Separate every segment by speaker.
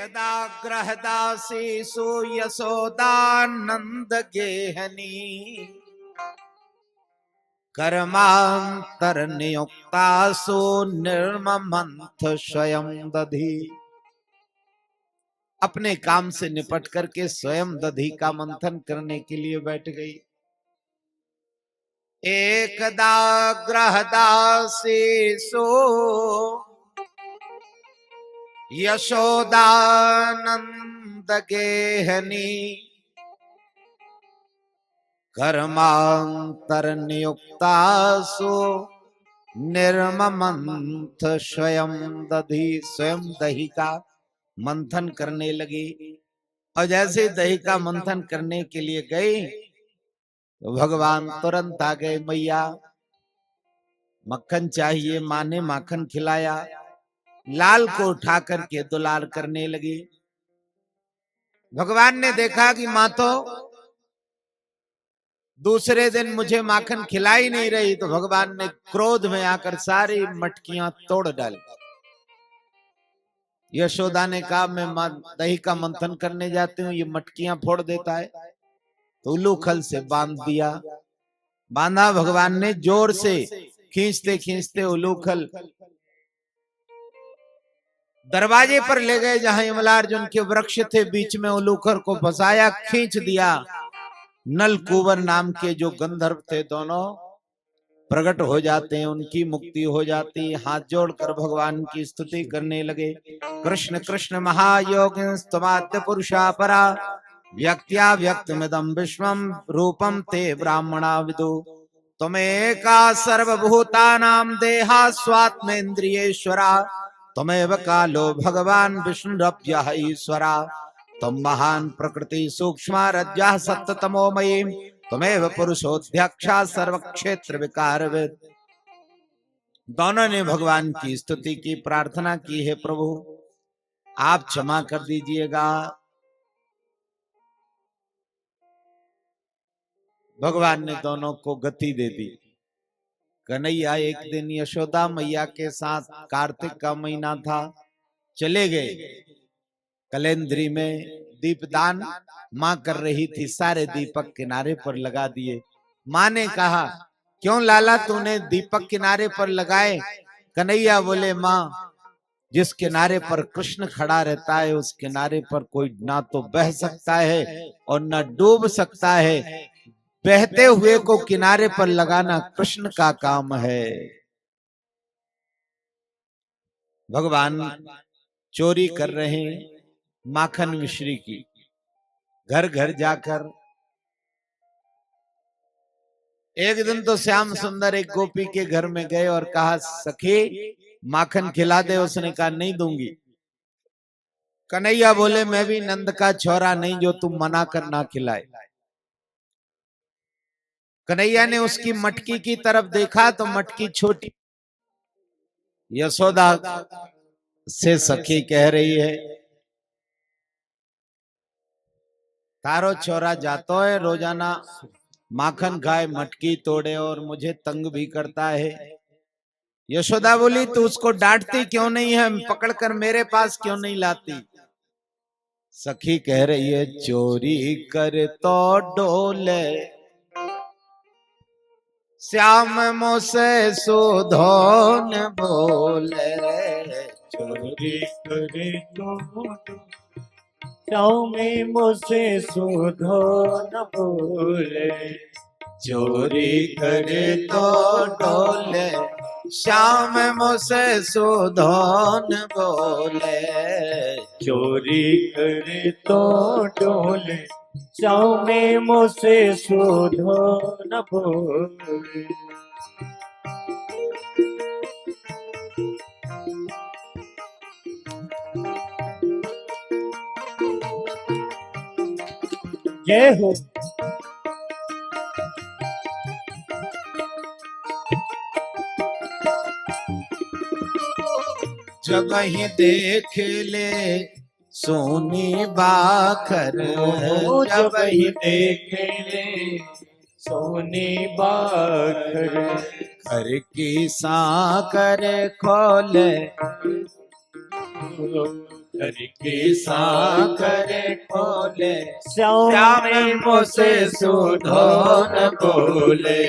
Speaker 1: एकदा ग्रहदासीसु यशोदानंद गेहनी कर्मांतर नियुक्तासु निर्ममंथ स्वयं दधी। अपने काम से निपट करके स्वयं दधी का मंथन करने के लिए बैठ गई। एकदा ग्रहदासीसु यशोदानंद गेहनी कर्मांतर नियुक्तासु निर्ममंथ स्वयं दधी। स्वयं दही का मंथन करने लगी और जैसे दही का मंथन करने के लिए गई तो भगवान तुरंत आ गए। मैया मक्खन चाहिए, माँ ने माखन खिलाया, लाल को उठा करके दुलार करने लगी। भगवान ने देखा कि माँ तो दूसरे दिन मुझे माखन खिला ही नहीं रही, तो भगवान ने क्रोध में आकर सारी मटकियां तोड़ डाली। यशोदा ने कहा मैं दही का मंथन करने जाती हूँ, ये मटकियां फोड़ देता है, तो उलूखल से बांध दिया। बांधा भगवान ने जोर से, खींचते खींचते उलूखल दरवाजे पर ले गए जहां यमलार्जुन के वृक्ष थे, बीच में उलूखल को फंसाया, खींच दिया। नल कुंवर नाम के जो गंधर्व थे दोनों प्रकट हो जाते हैं, उनकी मुक्ति हो जाती। हाथ जोड़कर भगवान की स्तुति करने लगे। कृष्ण कृष्ण महायोगिनस्तमाद्य पुरुषा परा व्यक्त्या व्यक्तमिदं विश्वम रूपम ते ब्राह्मणा विदु। त्वमेका सर्वभूतानां देहा स्वात्मेन्द्रियेश्वरा त्वमेव कालो भगवान विष्णुरप्यः ईश्वरा। तुम महान प्रकृति सूक्ष्मा रज्जा सप्ततमोमयी त्वमेव पुरुषोऽध्यक्षा सर्व क्षेत्र विकारविद। दोनों ने भगवान की स्तुति की, प्रार्थना की है प्रभु आप क्षमा कर दीजिएगा। भगवान ने दोनों को गति दे दी। कन्हैया एक दिन यशोदा मैया के साथ, कार्तिक का महीना था, चले गए कलेंद्री में दीपदान। माँ कर रही थी, सारे दीपक किनारे पर लगा दिए। माँ ने कहा क्यों लाला तूने दीपक किनारे पर लगाए? कन्हैया बोले माँ जिस किनारे पर कृष्ण खड़ा रहता है उस किनारे पर कोई ना तो बह सकता है और न डूब सकता है। बहते हुए को किनारे पर लगाना कृष्ण का काम है। भगवान चोरी कर रहे हैं माखन मिश्री की। घर घर जाकर एक दिन तो श्याम सुंदर एक गोपी के घर में गए और कहा सखी माखन खिला दे। उसने कहा नहीं दूंगी। कन्हैया बोले मैं भी नंद का छोरा नहीं जो तुम मना कर ना खिलाए। कन्हैया ने उसकी मटकी की तरफ देखा तो मटकी छोटी। यशोदा से सखी कह रही है तारो छोरा जातो है रोजाना माखन खाए, मटकी तोड़े और मुझे तंग भी करता है। यशोदा बोली तू उसको डांटती क्यों नहीं है, पकड़कर मेरे पास क्यों नहीं लाती? सखी कह रही है चोरी कर तो डोले श्याम मुझसे सुधो न बोले।
Speaker 2: चोरी करे तो श्याम मुझसे सुधो न बोले।
Speaker 1: चोरी करे तो डोले श्याम मुझसे सुधो न बोले।
Speaker 2: चोरी करे तो डोले श्याम मुझसे सुधो न बोले। जय हो।
Speaker 1: जब ही देख ले सोनी बाखर,
Speaker 2: जब ही देख ले सोनी बाखर,
Speaker 1: घर की साकर खोले
Speaker 2: करके सागर खोले
Speaker 1: श्याम
Speaker 2: श्याम
Speaker 1: मुझसे
Speaker 2: मुझसे
Speaker 1: सुधो न बोले।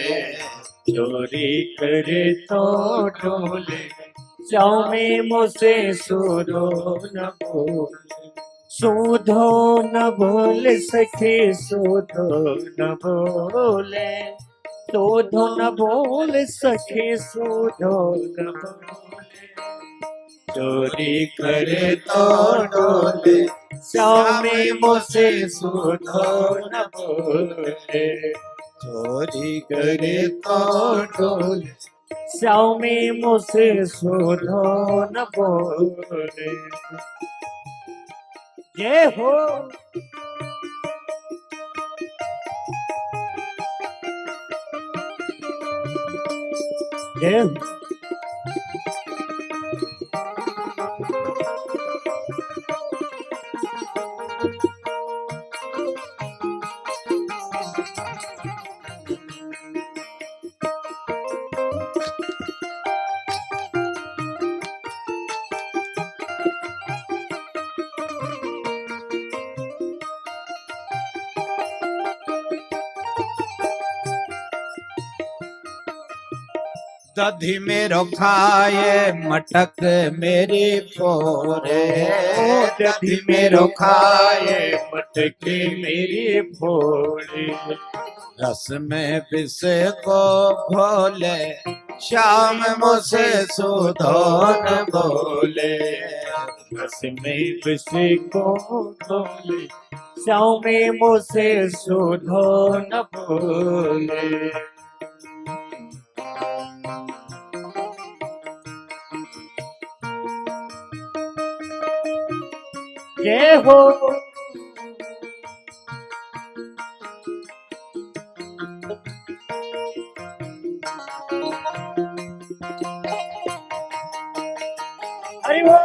Speaker 2: चोरी करे तो डोले श्याम मुझसे सुधो न बोले सुधो न बोले सखी सुधो न बोले सुधो न बोले सखी सुधो न बोले चोरी करे तो डोले श्याम मुझसे सुधो न बोले चोरी करे तो डोले श्याम मुझसे सुधो न बोले ये हो ये
Speaker 1: दधि मेरो खाए मटक मेरी फोरे।
Speaker 2: दधि मेरो खाए मटके मेरी फोड़े
Speaker 1: रस में विष को घोले श्याम मुझसे सुधो न बोले।
Speaker 2: रस में विष को घोले श्याम मुझसे सुधो न बोले ये हो अरे वो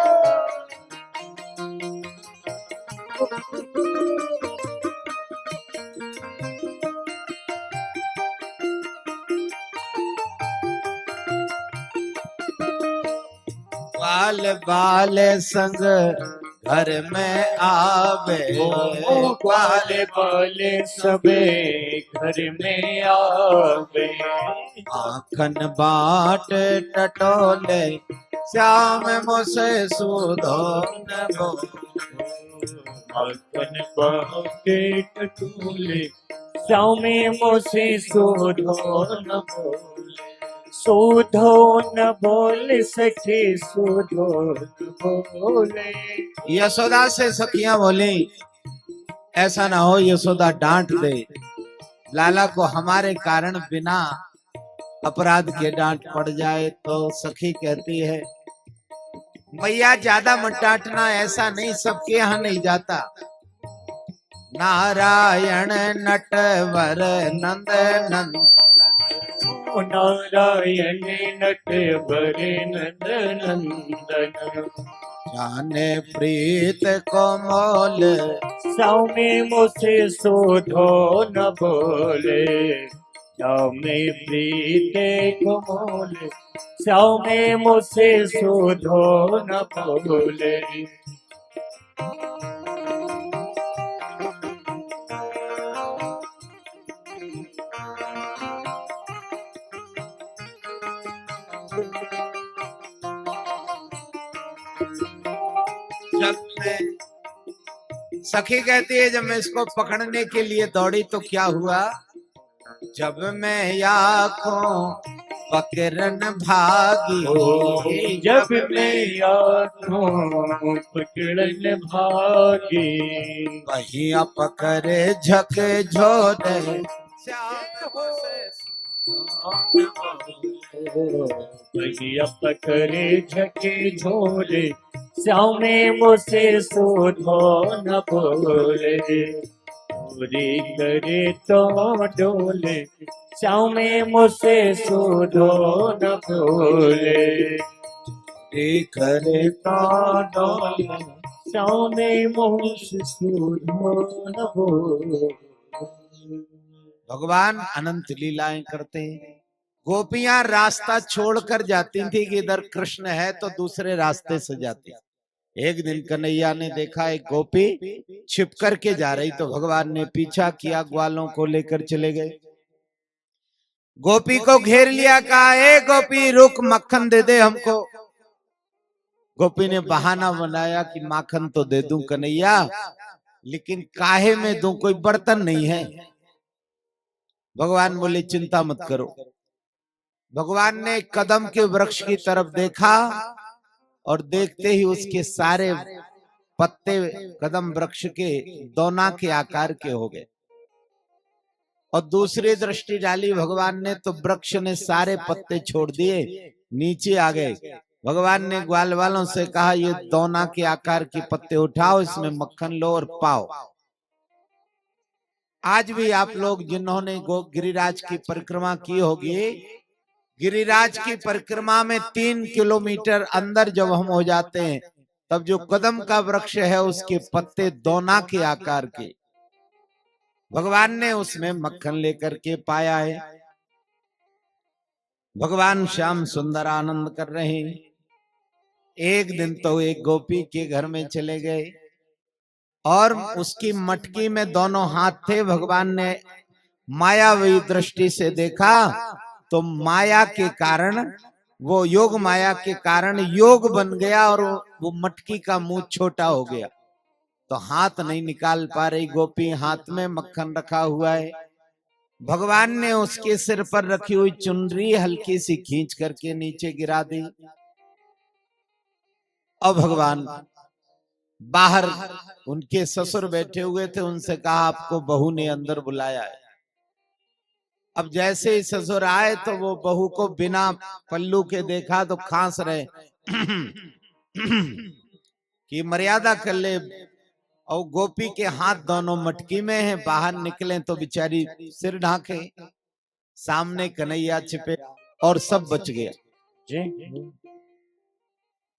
Speaker 1: बाल बाल संग घर में आवे।
Speaker 2: बाले बाले सबे घर में आवे
Speaker 1: आखन बाट टटोले श्याम मुझसे सुधो न बोले।
Speaker 2: माखन बाटे टटोले श्याम मुझसे सुधो न बोले सुधो न बोले सखी सुधो न बोले
Speaker 1: यशोदा से सखियां बोली ऐसा ना हो यशोदा डांट दे लाला को हमारे कारण बिना अपराध के डांट पड़ जाए। तो सखी कहती है मैया ज्यादा मत डांटना, ऐसा नहीं सबके यहाँ नहीं जाता। नारायण नटवर नंद नंद
Speaker 2: नारायण नटवर नंद नंदन
Speaker 1: जाने प्रीत को मोल
Speaker 2: श्यामे मुझसे सुधो न बोले श्यामे प्रीत को मोले श्यामे मुझसे सुधो न बोले
Speaker 1: जब मैं सखी कहती है जब मैं इसको पकड़ने के लिए दौड़ी तो क्या हुआ, जब मैं आँखों पकड़न भागी,
Speaker 2: जब मैं आँखों पकड़न भागी
Speaker 1: वही पकड़े झके झोरे श्याम
Speaker 2: वही पकड़े झके झोरे श्यामे मुझसे सुधो न बोले चोरी करे तो डोले श्यामे मुझसे सुधो न बोले
Speaker 1: करे
Speaker 2: तो डोले श्यामे मुझसे सुधो न बोले।
Speaker 1: भगवान अनंत लीलाएं करते हैं। गोपियां रास्ता छोड़कर जाती थी कि इधर कृष्ण है तो दूसरे रास्ते से जाती। एक दिन कन्हैया ने देखा एक गोपी छिप करके जा रही, तो भगवान ने पीछा किया, ग्वालों को लेकर चले गए। गोपी को घेर लिया, कहा ए गोपी रुक, मक्खन दे दे हमको। गोपी ने बहाना बनाया कि माखन तो दे दूं कन्हैया, लेकिन काहे में दूं, कोई बर्तन नहीं है। भगवान बोले चिंता मत करो। भगवान ने कदम के वृक्ष की तरफ देखा और देखते ही उसके सारे पत्ते कदम वृक्ष के दोना के आकार के हो गए। और दूसरी दृष्टि डाली भगवान ने, तो वृक्ष ने सारे पत्ते छोड़ दिए, नीचे आ गए। भगवान ने ग्वाल वालों से कहा ये दोना के आकार के पत्ते उठाओ, इसमें मक्खन लो और पाओ। आज भी आप लोग जिन्होंने गिरिराज की परिक्रमा की होगी, गिरिराज की परिक्रमा में 3 किलोमीटर अंदर जब हम हो जाते हैं, तब जो कदम का वृक्ष है उसके पत्ते दोना के आकार के, भगवान ने उसमें मक्खन लेकर के पाया है। भगवान श्याम सुंदर आनंद कर रहे हैं। एक दिन तो एक गोपी के घर में चले गए और उसकी मटकी में दोनों हाथ थे। भगवान ने मायावी दृष्टि से देखा, तो माया के कारण, वो योग माया के कारण योग बन गया और वो मटकी का मुंह छोटा हो गया, तो हाथ नहीं निकाल पा रही गोपी, हाथ में मक्खन रखा हुआ है। भगवान ने उसके सिर पर रखी हुई चुनरी हल्की सी खींच करके नीचे गिरा दी। और भगवान बाहर उनके ससुर बैठे हुए थे, उनसे कहा आपको बहू ने अंदर बुलाया है। अब जैसे ही ससुर आए तो वो बहू को बिना पल्लू के देखा तो खांस रहे कि मर्यादा कर ले। और गोपी के हाथ दोनों मटकी में हैं, बाहर निकले तो बेचारी सिर ढाके, सामने कन्हैया छिपे और सब बच गया।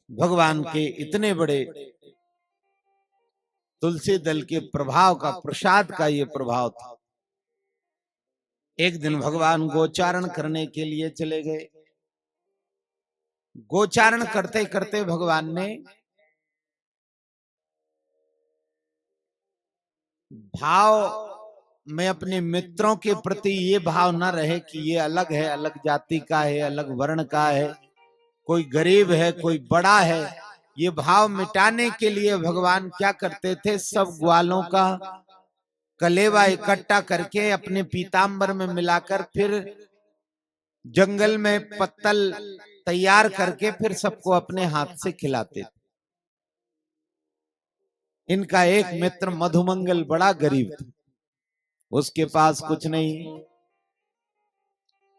Speaker 1: भगवान के इतने बड़े तुलसी दल के प्रभाव का, प्रसाद का ये प्रभाव था। एक दिन भगवान गोचारण करने के लिए चले गए। गोचारण करते करते भगवान ने भाव में अपने मित्रों के प्रति ये भाव न रहे कि ये अलग है, अलग जाति का है, अलग वर्ण का है, कोई गरीब है, कोई बड़ा है। ये भाव मिटाने के लिए भगवान क्या करते थे, सब ग्वालों का कलेवा इकट्ठा करके अपने पीतांबर में मिलाकर फिर जंगल में पत्तल तैयार करके फिर सबको अपने हाथ से खिलाते थे। इनका एक मित्र मधुमंगल बड़ा गरीब था, उसके पास कुछ नहीं।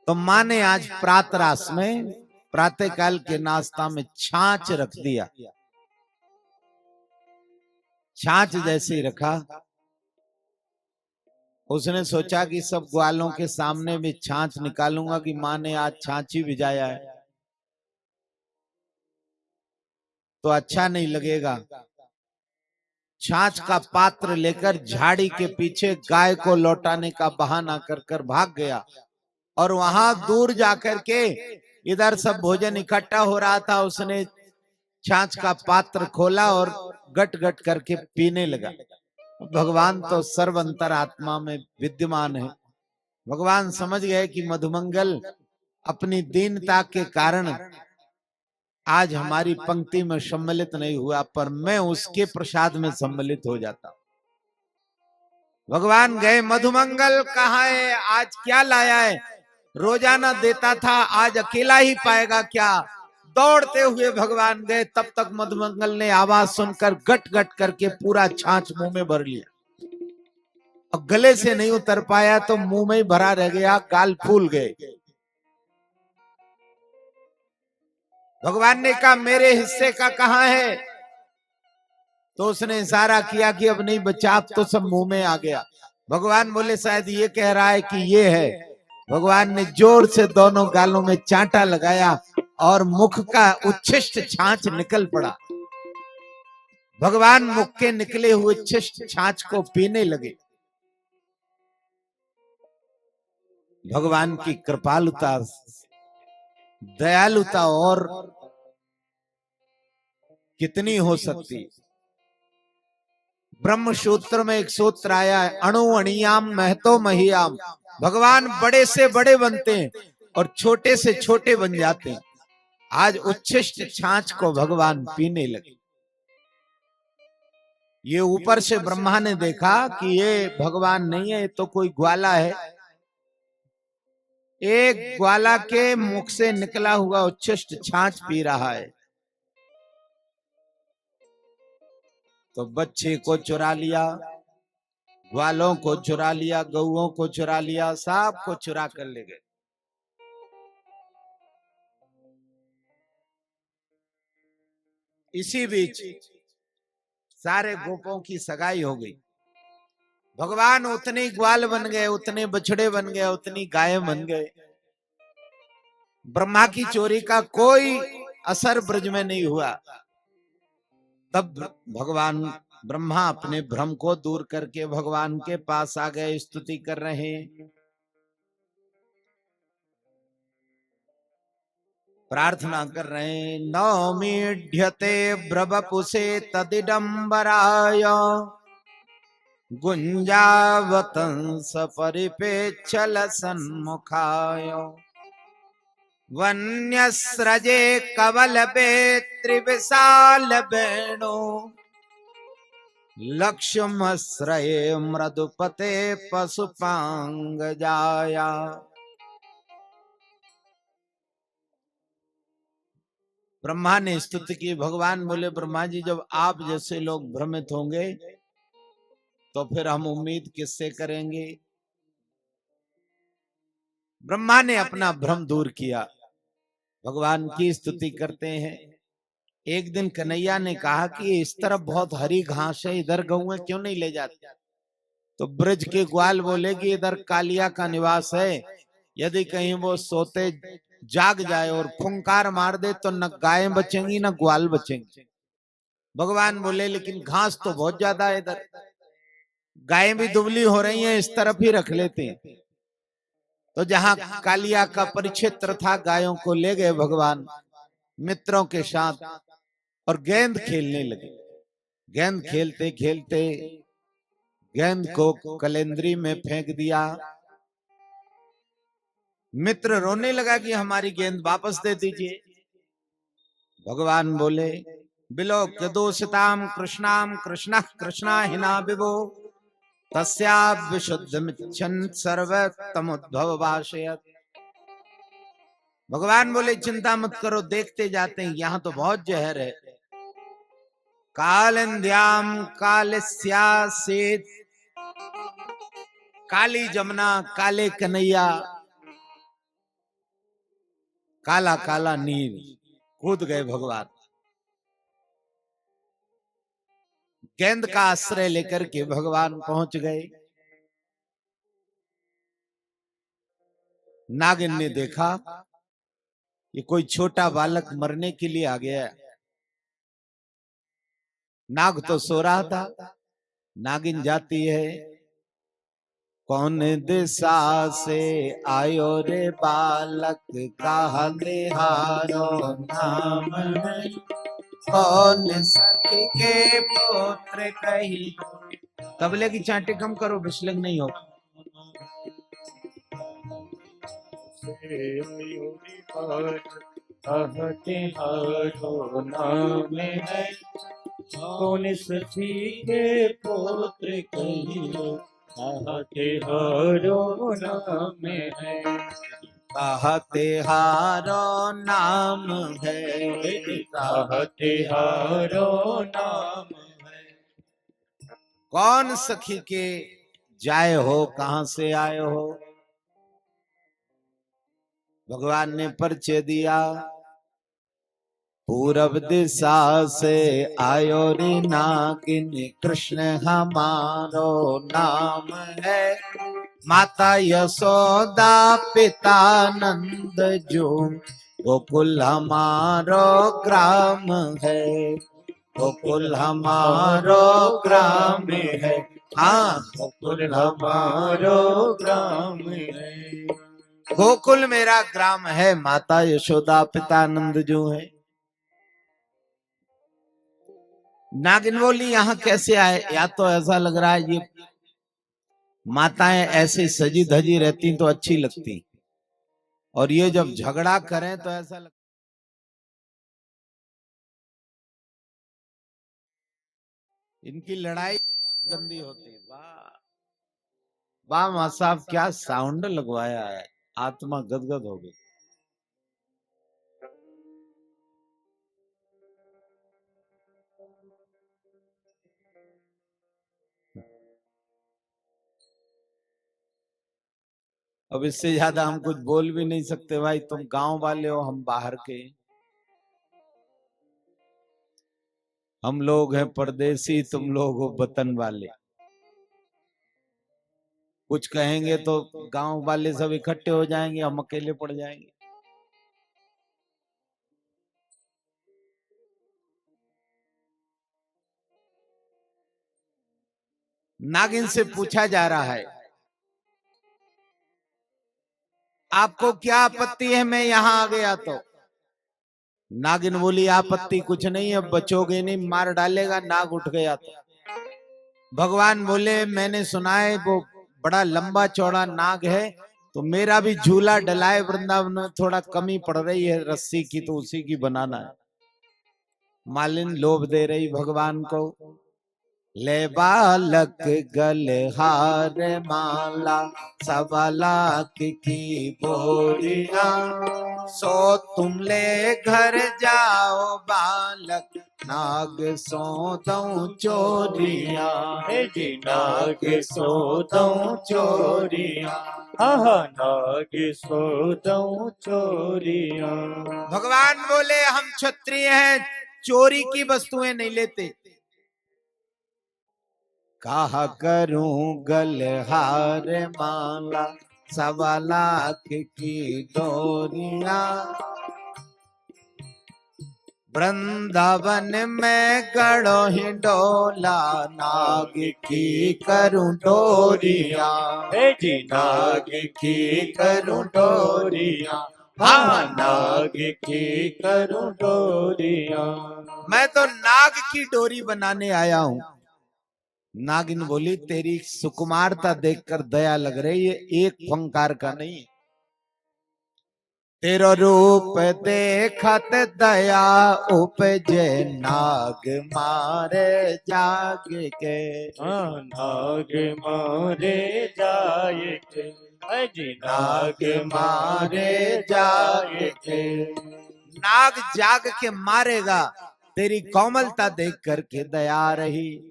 Speaker 1: तो माँ ने आज प्रातराश में, प्रातः काल के नाश्ता में छाछ रख दिया। छाछ जैसे ही रखा, उसने सोचा कि सब ग्वालों के सामने भी छाछ निकालूंगा कि माँ ने आज छाछ ही भिजाया है, तो अच्छा नहीं लगेगा। छाछ का पात्र लेकर झाड़ी के पीछे गाय को लौटाने का बहाना कर कर भाग गया। और वहां दूर जाकर के, इधर सब भोजन इकट्ठा हो रहा था, उसने छाछ का पात्र खोला और गट गट करके पीने लगा। भगवान तो सर्व अंतरात्मा में विद्यमान है। भगवान समझ गए कि मधुमंगल अपनी दीनता के कारण आज हमारी पंक्ति में सम्मिलित नहीं हुआ, पर मैं उसके प्रसाद में सम्मिलित हो जाता। भगवान गए, मधुमंगल कहाँ है, आज क्या लाया है? रोजाना देता था, आज अकेला ही पाएगा क्या? दौड़ते हुए भगवान गए। तब तक मधुमंगल ने आवाज सुनकर गट गट करके पूरा छाछ मुंह में भर लिया। अब गले से नहीं उतर पाया तो मुंह में ही भरा रह गया, गाल फूल गए। भगवान ने कहा मेरे हिस्से का कहाँ है? तो उसने इशारा किया कि अब नहीं बचा, अब तो सब मुंह में आ गया। भगवान बोले शायद ये कह रहा है कि ये है। भगवान ने जोर से दोनों गालों में चांटा लगाया और मुख का उच्छिष्ट छाछ निकल पड़ा। भगवान मुख के निकले हुए उच्छिष्ट छाछ को पीने लगे। भगवान की कृपालुता, दयालुता और कितनी हो सकती। ब्रह्म सूत्र में एक सूत्र आया है, अणु अणियाम महतो महियाम। भगवान बड़े से बड़े बनते हैं और छोटे से छोटे बन जाते हैं। आज उच्छिष्ट छाछ को भगवान पीने लगे। ये ऊपर से ब्रह्मा ने देखा कि ये भगवान नहीं है, ये तो कोई ग्वाला है। एक ग्वाला के मुख से निकला हुआ उच्छिष्ट छाछ पी रहा है। तो बच्चे को चुरा लिया, ग्वालों को चुरा लिया, गऊओं को चुरा लिया, सब को चुरा कर ले गए। इसी बीच सारे गोपों की सगाई हो गई। भगवान उतने ग्वाल बन गए, उतने बछड़े बन गए, उतनी गाय बन गए। ब्रह्मा की चोरी का कोई असर ब्रज में नहीं हुआ। तब भगवान ब्रह्मा अपने भ्रम को दूर करके भगवान के पास आ गए, स्तुति कर रहे हैं, प्रार्थना कर रहे हैं। नौमीढ्यते ब्रवपुषे तदिडंबराय गुंजावतंस परिपेक्षल सन्मुखाय वन्यस्रजे कवलपे त्रिविशाल वेणु लक्ष्मश्रये मृदुपते पशुपांग जाया। ब्रह्मा ने स्तुति की। भगवान बोले, ब्रह्मा जी जब आप जैसे लोग भ्रमित होंगे तो फिर हम उम्मीद किससे करेंगे। ब्रह्मा ने अपना भ्रम दूर किया, भगवान की स्तुति करते हैं। एक दिन कन्हैया ने कहा कि इस तरफ बहुत हरी घास है, इधर गऊ क्यों नहीं ले जाते। तो ब्रज के ग्वाल बोले कि इधर कालिया का निवास है, यदि कहीं वो सोते जाग जाए और फुंकार मार दे तो न गायें बचेंगी न ग्वाल बचेंगे। भगवान बोले लेकिन घास तो बहुत ज्यादा है इधर, गायें भी दुबली हो रही हैं, इस तरफ ही रख लेते हैं। तो जहां कालिया का परिक्षेत्र था, गायों को ले गए भगवान मित्रों के साथ और गेंद खेलने लगे। गेंद खेलते खेलते गेंद को कलेंद्री में फेंक दिया। मित्र रोने लगा कि हमारी गेंद वापस दे दीजिए। भगवान बोले, बिलोक्य दोषिताम कृष्णाम कृष्ण कृष्णा हिना विभो तस्या विशुद्धमिच्छन् सर्वतमुद्भव भाषयत्। भगवान बोले चिंता मत करो, देखते जाते हैं, यहाँ तो बहुत जहर है। कालिंद्याम कालिस्यासेत, काली जमुना काले कन्हैया, काला काला नीर। कूद गए भगवान। गेंद का आश्रय लेकर के भगवान पहुंच गए। नागिन ने देखा ये कोई छोटा बालक मरने के लिए आ गया। नाग तो सो रहा था। नागिन जाती है, कौन दिशा से आयो रे बालक, कहा देहारो नाम है, कौन सखी के पुत्र कही। तबले की चांटे कम करो, विश्लिंग नहीं हो।
Speaker 2: नाम है, कौन सखी के पुत्र कहियो, कहते हरो नाम है,
Speaker 1: कहते हारो नाम है,
Speaker 2: कहते हरो नाम है।
Speaker 1: कौन सखी के जाए हो, कहां से आए हो। भगवान ने परिचय दिया, पूरब दिशा से आयो रे नागिन, कृष्ण हमारो नाम है, माता यशोदा पिता नंद जो, गोकुल हमारो ग्राम है, गोकुल हमारो ग्राम है। हाँ,
Speaker 2: गोकुल हमारो ग्राम है।
Speaker 1: गोकुल मेरा ग्राम है, माता यशोदा पिता नंद जो है। नागिन बोली यहाँ कैसे आए? या तो ऐसा लग रहा है ये माताएं ऐसे सजी धजी रहती तो अच्छी लगती, और ये जब झगड़ा करें तो ऐसा लगता इनकी लड़ाई बहुत गंदी होती है। वाह वाह मां साहब, क्या साउंड लगवाया है, आत्मा गदगद हो गई। अब इससे ज्यादा हम कुछ बोल भी नहीं सकते भाई, तुम गांव वाले हो, हम बाहर के, हम लोग हैं परदेसी, तुम लोग हो वतन वाले। कुछ कहेंगे तो गांव वाले सब इकट्ठे हो जाएंगे, हम अकेले पड़ जाएंगे। नागिन से पूछा जा रहा है, आपको क्या आपत्ति है मैं यहां आ गया तो? नागिन बोली, आपत्ति कुछ नहीं, अब बचोगे नहीं, मार डालेगा नाग उठ गया तो। भगवान बोले, मैंने सुना है वो बड़ा लंबा चौड़ा नाग है, तो मेरा भी झूला डलाए वृंदावन में, थोड़ा कमी पड़ रही है रस्सी की, तो उसी की बनाना है। मालिन लोभ दे रही भगवान को, ले बालक गले हार माला, 1.25 लाख की बोरिया, सो तुम ले घर जाओ बालक, नाग सो दऊं चोरिया।
Speaker 2: हे जी नाग सो दऊं चोरिया, हाँ नाग सो दऊं चोरिया।
Speaker 1: भगवान बोले, हम क्षत्रिय हैं, चोरी की वस्तुएं नहीं लेते। कहा करूं गलहार माला, 1.25 लाख की डोरिया, वृंदावन में गढ़ो ही डोला, नाग की करूं डोरिया।
Speaker 2: हे जी नाग की करूं डोरिया, हाँ नाग की करूं डोरिया।
Speaker 1: मैं तो नाग की डोरी बनाने आया हूं। नागिन बोली, तेरी सुकुमारता देखकर दया लग रही है, एक फंकार का नहीं। तेरो रूप देखत दया उपजे, नाग मारे जाग के।
Speaker 2: नाग मारे जाए के, जी नाग मारे जाए के।
Speaker 1: नाग जाग के मारेगा, तेरी कोमलता देख करके दया रही।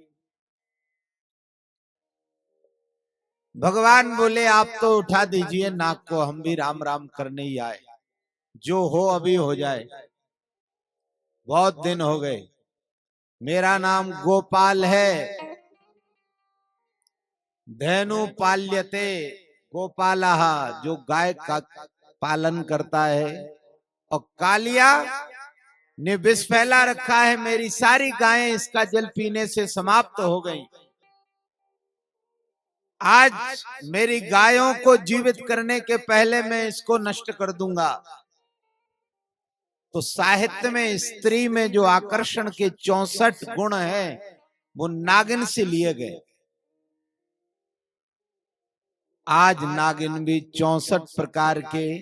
Speaker 1: भगवान बोले, आप तो उठा दीजिए नाग को, हम भी राम राम करने ही आए, जो हो अभी हो जाए, बहुत दिन हो गए। मेरा नाम गोपाल है, धेनु पाल्यते गोपालः, जो गाय का पालन करता है, और कालिया ने विष फैला रखा है, मेरी सारी गायें इसका जल पीने से समाप्त हो गईं। आज मेरी गायों को जीवित करने के पहले मैं इसको नष्ट कर दूंगा। तो साहित्य में स्त्री में जो आकर्षण के 64 गुण हैं, वो नागिन से लिए गए। आज नागिन भी 64 प्रकार के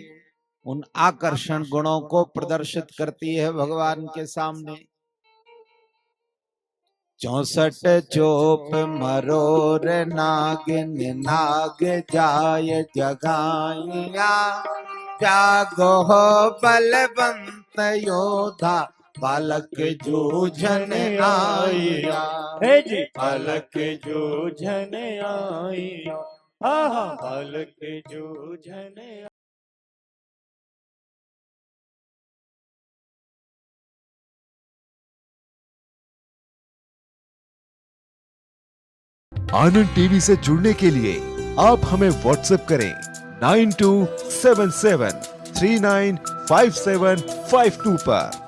Speaker 1: उन आकर्षण गुणों को प्रदर्शित करती है भगवान के सामने। 64 चोप मरोर नागिन, नाग जाय जगाइया, जागो हो बलवंत योधा, बालक जूझन आइया।
Speaker 2: हे जी बालक जूझन आइया, हाँ बालक जूझन आइया।
Speaker 3: आनंद टीवी से जुड़ने के लिए आप हमें व्हाट्सएप करें 9277395752 पर।